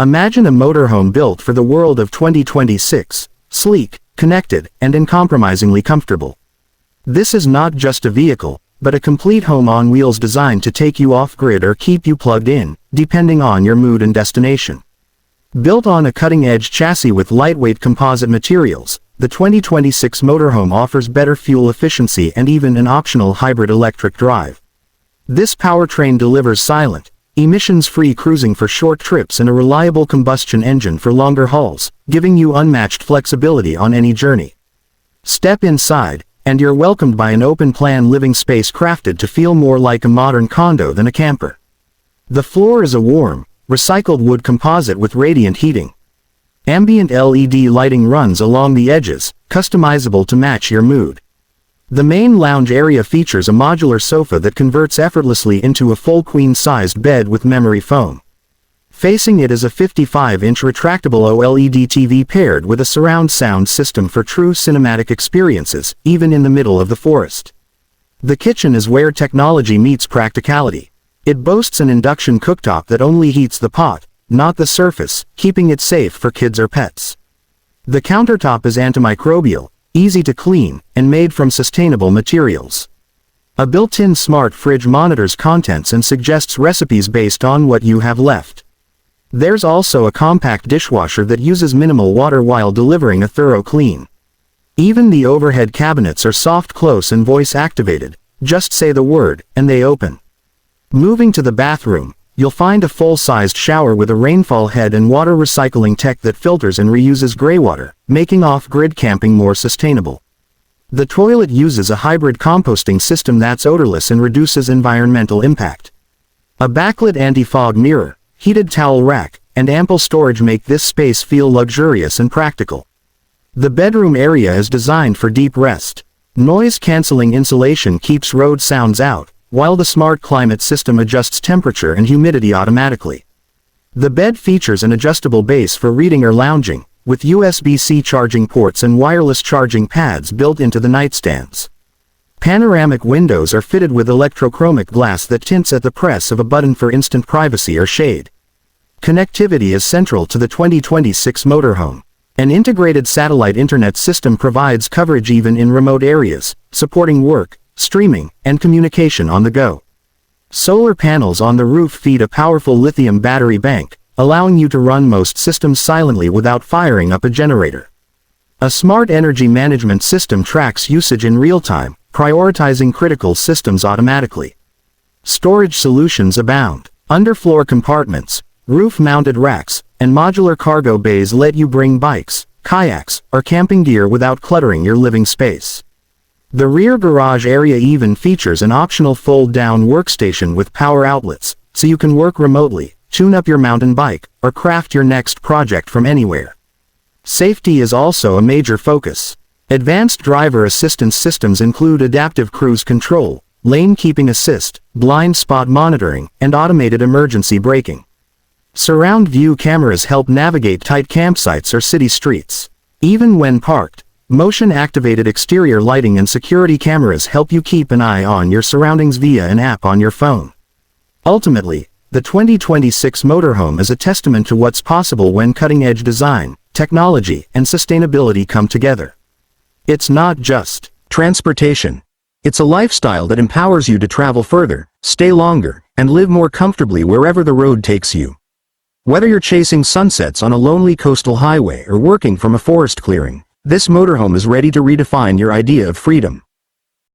Imagine a motorhome built for the world of 2026, sleek, connected, and uncompromisingly comfortable. This is not just a vehicle, but a complete home on wheels designed to take you off-grid or keep you plugged in, depending on your mood and destination. Built on a cutting-edge chassis with lightweight composite materials, the 2026 motorhome offers better fuel efficiency and even an optional hybrid electric drive. This powertrain delivers silent, emissions-free cruising for short trips and a reliable combustion engine for longer hauls, giving you unmatched flexibility on any journey. Step inside, and you're welcomed by an open-plan living space crafted to feel more like a modern condo than a camper. The floor is a warm, recycled wood composite with radiant heating. Ambient LED lighting runs along the edges, customizable to match your mood. The main lounge area features a modular sofa that converts effortlessly into a full queen-sized bed with memory foam. Facing it is a 55-inch retractable OLED TV paired with a surround sound system for true cinematic experiences, even in the middle of the forest. The kitchen is where technology meets practicality. It boasts an induction cooktop that only heats the pot, not the surface, keeping it safe for kids or pets. The countertop is antimicrobial, easy to clean, and made from sustainable materials. A built-in smart fridge monitors contents and suggests recipes based on what you have left. There's also a compact dishwasher that uses minimal water while delivering a thorough clean. Even the overhead cabinets are soft close and voice-activated. Just say the word, and they open. Moving to the bathroom, you'll find a full-sized shower with a rainfall head and water recycling tech that filters and reuses greywater, making off-grid camping more sustainable. The toilet uses a hybrid composting system that's odorless and reduces environmental impact. A backlit anti-fog mirror, heated towel rack, and ample storage make this space feel luxurious and practical. The bedroom area is designed for deep rest. Noise-canceling insulation keeps road sounds out, while the smart climate system adjusts temperature and humidity automatically. The bed features an adjustable base for reading or lounging, with USB-C charging ports and wireless charging pads built into the nightstands. Panoramic windows are fitted with electrochromic glass that tints at the press of a button for instant privacy or shade. Connectivity is central to the 2026 motorhome. An integrated satellite internet system provides coverage even in remote areas, supporting work, streaming, and communication on the go. Solar panels on the roof feed a powerful lithium battery bank, allowing you to run most systems silently without firing up a generator. A smart energy management system tracks usage in real time, prioritizing critical systems automatically. Storage solutions abound. Underfloor compartments, roof-mounted racks, and modular cargo bays let you bring bikes, kayaks, or camping gear without cluttering your living space. The rear garage area even features an optional fold-down workstation with power outlets, so you can work remotely, tune up your mountain bike, or craft your next project from anywhere. Safety is also a major focus. Advanced driver assistance systems include adaptive cruise control, lane keeping assist, blind spot monitoring, and automated emergency braking. Surround view cameras help navigate tight campsites or city streets. Even when parked, motion-activated exterior lighting and security cameras help you keep an eye on your surroundings via an app on your phone. Ultimately, the 2026 motorhome is a testament to what's possible when cutting-edge design, technology, and sustainability come together. It's not just transportation. It's a lifestyle that empowers you to travel further, stay longer, and live more comfortably wherever the road takes you. Whether you're chasing sunsets on a lonely coastal highway or working from a forest clearing, this motorhome is ready to redefine your idea of freedom.